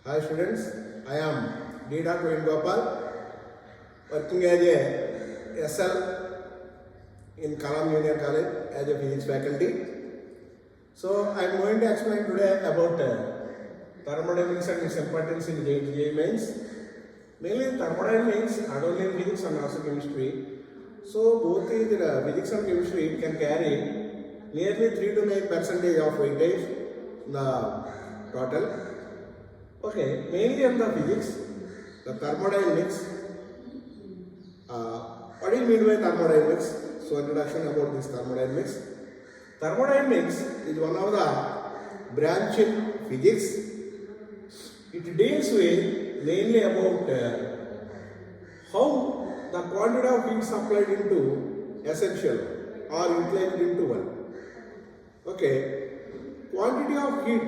Hi students, I am D. Venugopal, working as a SL in Kalam Junior College as a physics faculty. So I am going to explain today about thermodynamics and its importance in JEE mains. Mainly thermodynamics, not only in physics and also chemistry. So both in physics and chemistry can carry nearly 3 to 9% of weightage in the total. Okay, mainly on the physics, the thermodynamics. What do you mean by thermodynamics? So introduction about this thermodynamics. Thermodynamics is one of the branch in physics. It deals with mainly about how the quantity of heat supplied into essential or utilized into one. Okay, quantity of heat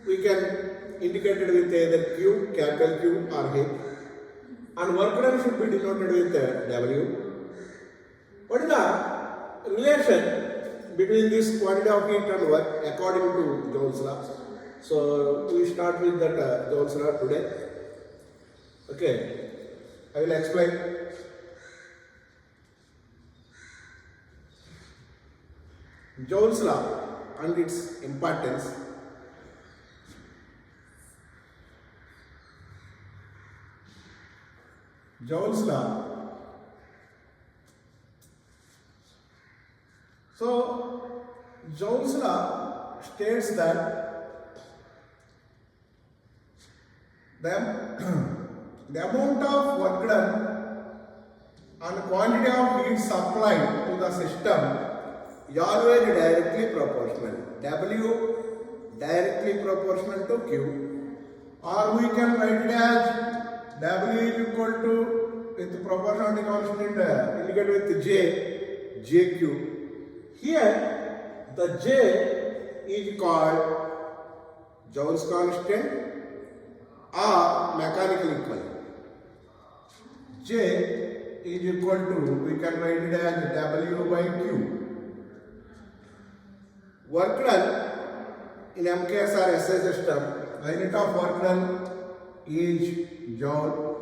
we can indicate it with either Q, capital Q or H, and work done should be denoted with W. What is the relation between this quantity of heat and work according to Joule's law? So we start with that Joule's law today. Okay, I will explain. Joule's law and its importance. Joule's law. So, Joule's law states that the amount of work done and quantity of heat supplied to the system is always directly proportional. W directly proportional to Q, or we can write it as W is equal to, with proportionality constant indicated with J, JQ. Here, the J is called Joule's constant or mechanical equivalent. J is equal to, we can write it as W by Q. Work done in MKS or SI system, the unit of work done is Joule.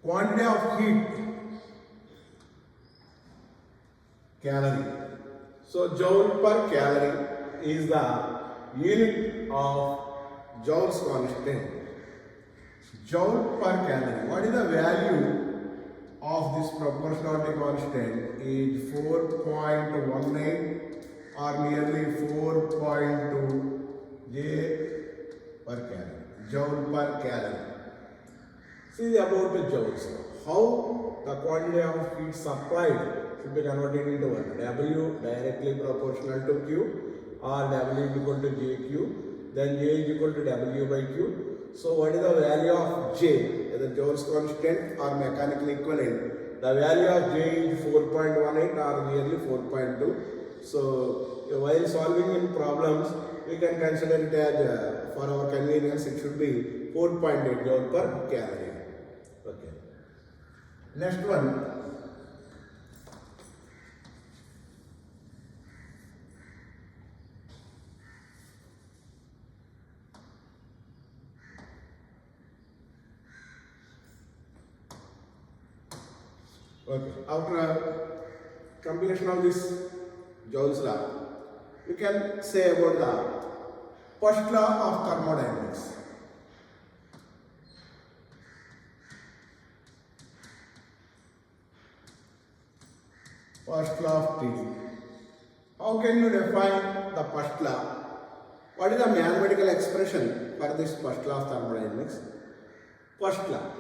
Quantity of heat, calorie. So Joule per calorie is the unit of Joule's constant. Joule per calorie. What is the value of this proportionality constant? Is 4.19 or nearly 4.2 J per calorie. Joule per calorie. See about the joules. How the quantity of heat supplied should be converted into work. W directly proportional to Q, or W is equal to JQ, then J is equal to W by Q. So what is the value of J, either Joule's constant or mechanical equivalent? The value of J is 4.18 or nearly 4.2. So while solving in problems, we can consider it as for our convenience it should be 4.8 joule per calorie. Okay. Next one. Okay. After completion of this Joule's law, we can say about the first law of thermodynamics. First law of T. How can you define the first law? What is the mathematical expression for this first law of thermodynamics? First law.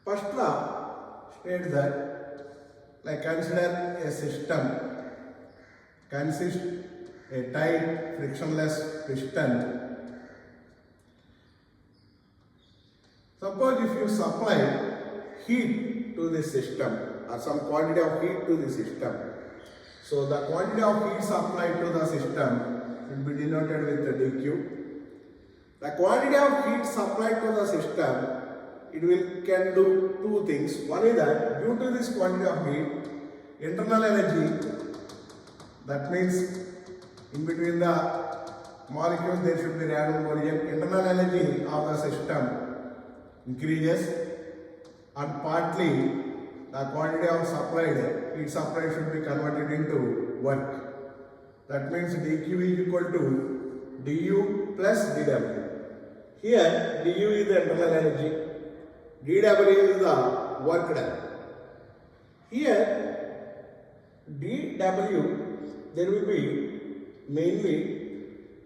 First law states that, like, consider a system consists a tight frictionless piston. Suppose if you supply heat to the system or some quantity of heat to the system, so the quantity of heat supplied to the system will be denoted with the dQ. The quantity of heat supplied to the system, it can do two things. One is that due to this quantity of heat, internal energy, that means in between the molecules, there should be random origin. Internal energy of the system increases, and partly the quantity of heat supplied should be converted into work. That means dq is equal to du plus dw. Here du is the internal energy, dw is the work done. Here dw, there will be mainly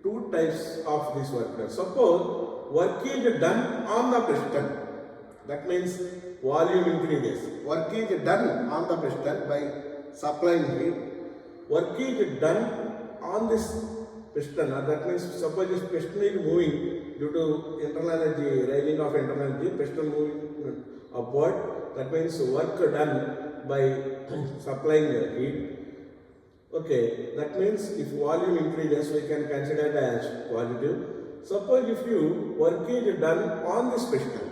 two types of this work done. Suppose work is done on the piston, that means volume increases. Work is done on the piston by supplying heat. Work is done on this piston, that means suppose this piston is moving due to internal energy, rising of internal energy, piston moving upward, that means work done by supplying heat. Okay, that means if volume increases, we can consider it as positive. Suppose if you work is done on this piston,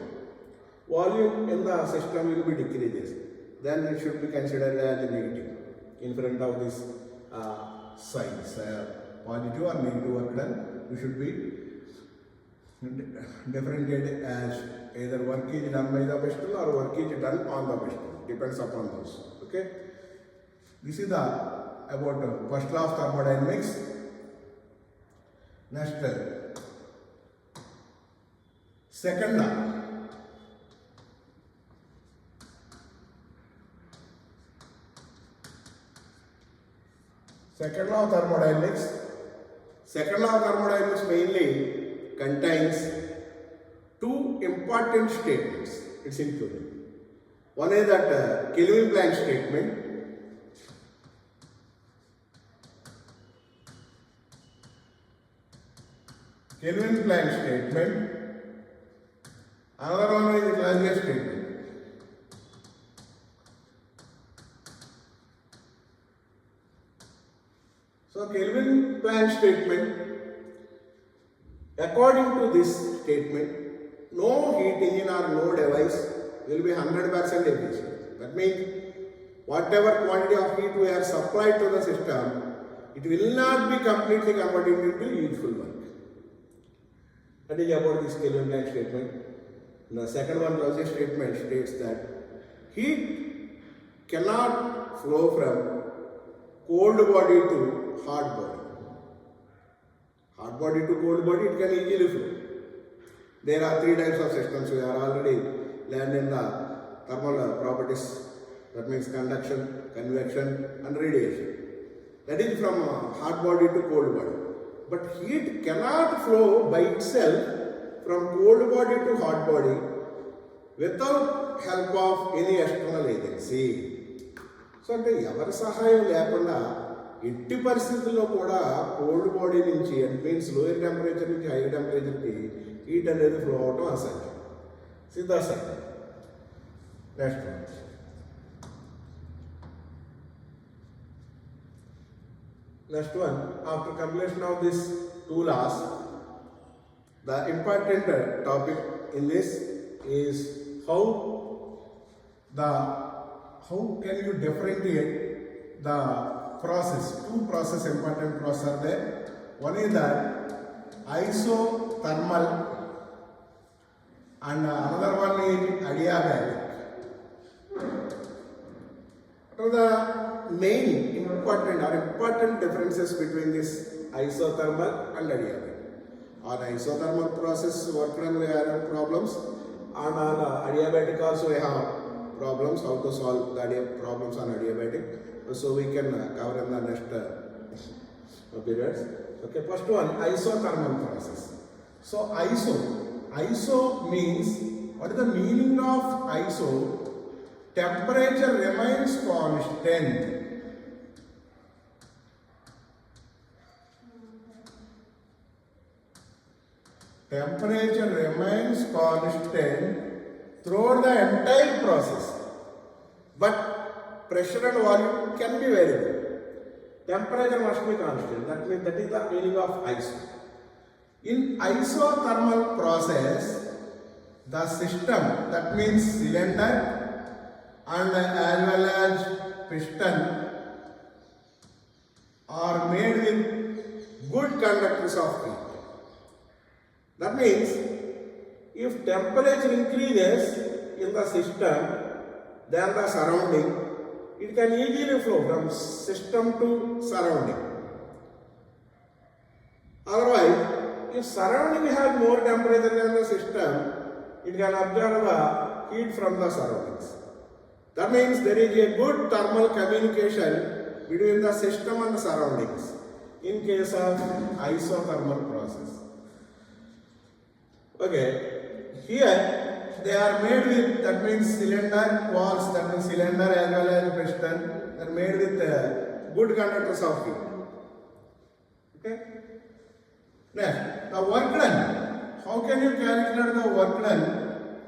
volume in the system will be decreases, then it should be considered as negative in front of this signs, positive or negative work done. You should be differentiated as either work is done by the piston or work is done on the piston, depends upon those. Okay, this is the about first law of thermodynamics. Next, second law. Second law of thermodynamics. Second law of thermodynamics mainly contains two important statements. It's included. One is that Kelvin-Planck statement. Kelvin-Planck statement. Another one is the Clausius statement. So Kelvin-Planck statement, according to this statement, no heat engine or no device will be 100% efficient. That means whatever quantity of heat we are supplied to the system, it will not be completely converted into useful work. That is about this Kelvin-Planck statement. The second one, Clausius statement, states that heat cannot flow from cold body to hot body. Hot body to cold body, it can easily flow. There are three types of systems. We are already learned in the thermal properties. That means conduction, convection and radiation. That is from hot body to cold body. But heat cannot flow by itself from cold body to hot body without help of any external agency. So అంటే ఎవరి సహాయం లేకుండా ఎట్టి పరిస్థితుల్లో కూడా cold body నుంచి and means lower temperature నుంచి high టెంపరేచర్కి హీట్ అనేది ఫ్లో అవటం అసాధ్యం, సిద్ధాసాధ్యం. Next one, after completion of these two laws, the important topic in this is how can you differentiate the process. Two process, important process are there. One is that isothermal and another one is adiabatic. What are the main important differences between this isothermal and adiabatic? On isothermal process work done we have problems, and on adiabatic also we have problems. How to solve the problems on adiabatic, so we can cover in the next periods. Okay, first one, isothermal process. So iso means, what is the meaning of iso? Temperature remains constant. Temperature remains constant throughout the entire process, but pressure and volume can be variable. Temperature must be constant. That means that is the meaning of iso. In isothermal process, the system, that means cylinder and as well as piston, are made with good conductors of heat. That means if temperature increases in the system than the surrounding, it can easily flow from system to surrounding. Otherwise, if surrounding has more temperature than the system, it can absorb the heat from the surroundings. That means there is a good thermal communication between the system and the surroundings in case of isothermal process. Okay, here they are made with, that means cylinder walls, that means cylinder as well as piston, they are made with good conductors of heat. Okay. Next, the work done. How can you calculate the work done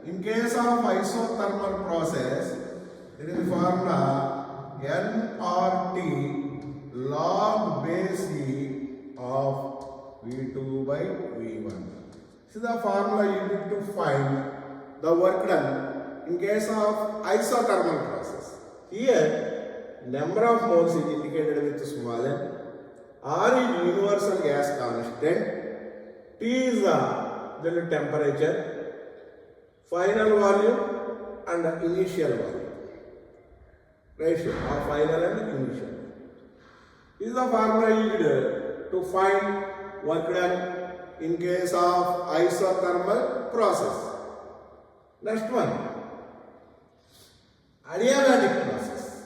in case of isothermal process? There is a formula nRT log base E of V2 by V1. This is the formula you need to find the work done in case of isothermal process. Here, number of moles is indicated with small n. R is universal gas constant. T is the temperature, final volume and initial volume. Ratio of final and initial. This is the formula used to find work done in case of isothermal process. Next one, adiabatic process.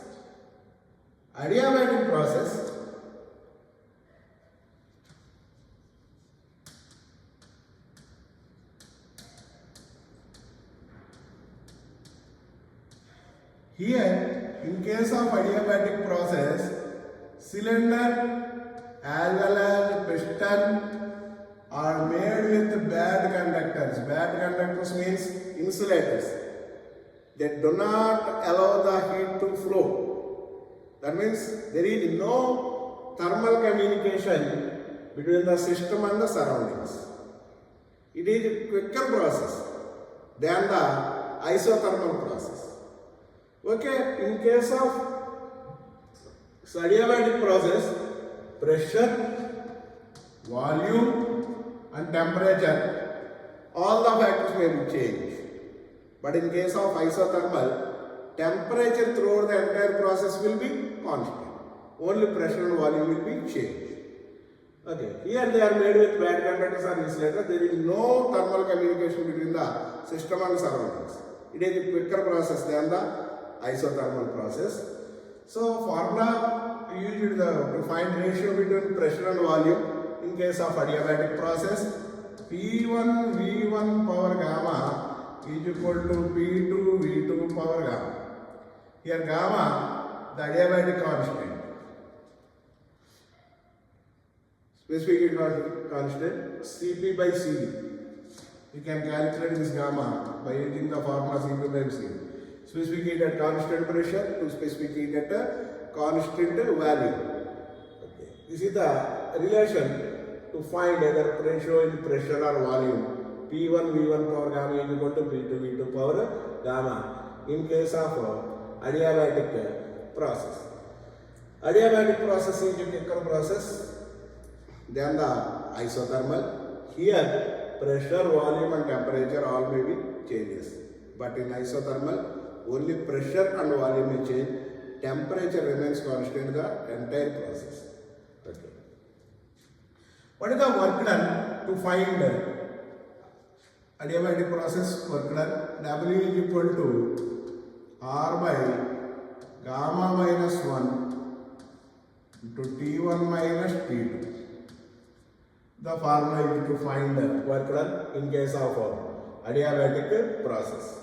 Adiabatic process. Here, in case of adiabatic process, cylinder as well as piston are made with bad conductors. Bad conductors means insulators. They do not allow the heat to flow. That means there is no thermal communication between the system and the surroundings. It is a quicker process than the isothermal process. Okay, in case of adiabatic process, pressure, volume and temperature, all the factors may be changed. But in case of isothermal, temperature throughout the entire process will be constant. Only pressure and volume will be changed. Okay, here they are made with bad conductors or insulators. There is no thermal communication between the system and surroundings. It is a quicker process than the isothermal process. So formula used to find ratio between pressure and volume in case of adiabatic process. P1 V1 power gamma is equal to P2 V2 power gamma. Here gamma, the adiabatic constant. Specific heat constant Cp by Cv. You can calculate this gamma by using the formula Cp by Cv. Specific heat at constant pressure to specific heat at a constant value. Okay. This is the relation to find either ratio in pressure or volume. P1 V1 power gamma is equal to P2 V2 power gamma in case of adiabatic process. Adiabatic process is a quicker process than the isothermal. Here pressure, volume and temperature all may be changes. But in isothermal, only pressure and volume may change. Temperature remains constant the entire process. Okay. What is the work done to find adiabatic process work done? W is equal to R by gamma minus 1 into T1 minus T2. The formula is to find work done in case of adiabatic process.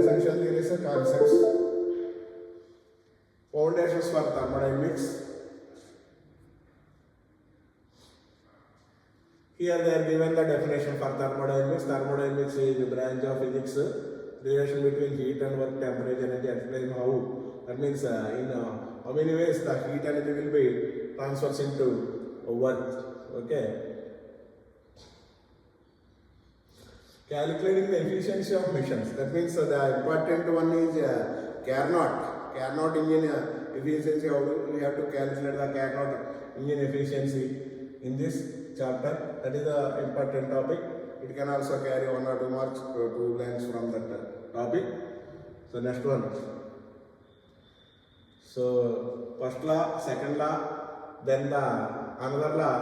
Essential theories and concepts, foundations for thermodynamics. Here they are given the definition for thermodynamics. Thermodynamics is the branch of physics, relation between heat and work, temperature, energy. Explain how. That means in how many ways the heat energy will be transfers into work. Okay. calculating the efficiency of missions. That means the important one is Carnot. Carnot engine efficiency. How we have to calculate the Carnot engine efficiency in this chapter. That is the important topic. It can also carry 1 or 2 marks, 2 blanks from that topic. So next one. So first law, second law, then the another law.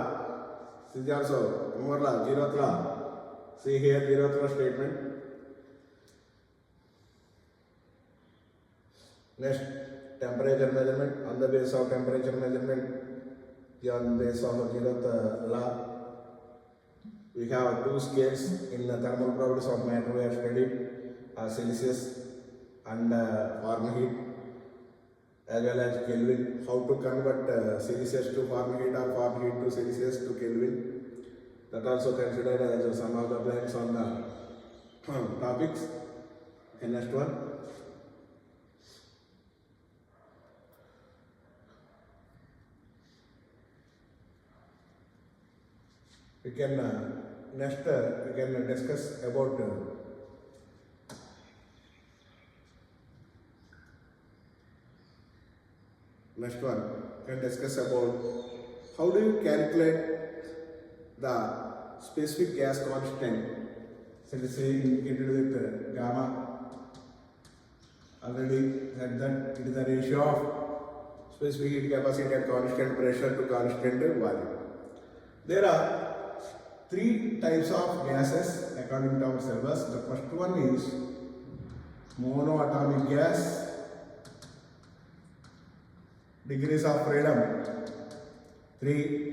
This is also one more law, zeroth law. See here, zeroth law statement. Next, temperature measurement. On the basis of temperature measurement, on the basis of zeroth law, we have 2 scales in the thermal properties of matter we have studied, Celsius and Fahrenheit, as well as Kelvin. How to convert Celsius to Fahrenheit or Fahrenheit to Celsius to Kelvin. That also considered as some of the blanks on the topics. Okay, next one. We can next we can discuss about next one. We can discuss about how do you calculate the specific gas constant. So let's say indicated with gamma. Already said that it is the ratio of specific heat capacity at constant pressure to constant volume. There are 3 types of gases according to our syllabus. The first one is monoatomic gas, degrees of freedom 3.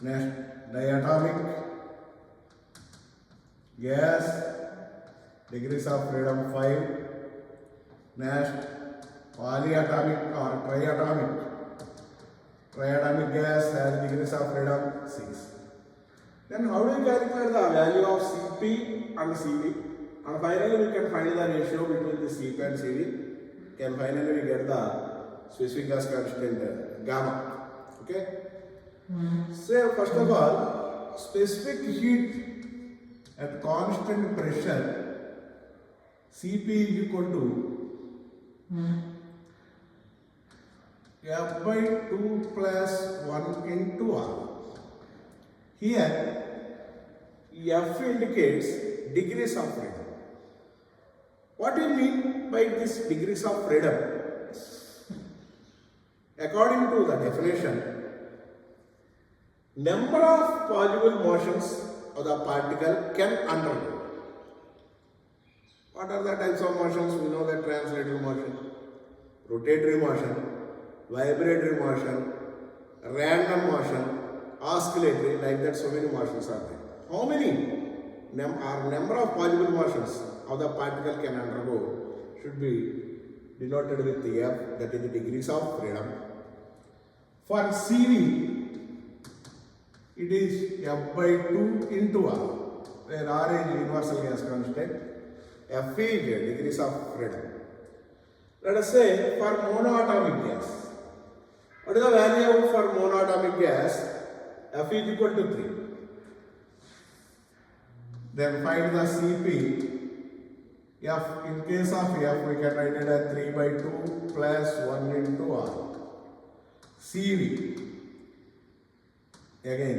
Next, diatomic gas, degrees of freedom 5. Next, polyatomic or triatomic gas has degrees of freedom 6. Then how do you calculate the value of Cp and Cv? And finally we can find the ratio between the Cp and Cv. And finally we get the specific gas constant gamma. Okay? So first of all, specific heat at constant pressure, Cp is equal to F by 2 plus 1 into R. Here, F indicates degrees of freedom. What do you mean by this degrees of freedom? According to the definition, number of possible motions of the particle can undergo. What are the types of motions? We know that translational motion, rotatory motion, vibratory motion, random motion, oscillatory, like that so many motions are there. How many number of possible motions of the particle can undergo should be denoted with the F, that is the degrees of freedom. For Cv, it is F by 2 into R, where R is universal gas constant, F is degrees of freedom. Let us say for monoatomic gas, what is the value for monoatomic gas? F is equal to 3. Then find the Cp. F, in case of F, we can write it as 3 by 2 plus 1 into R. Cv, again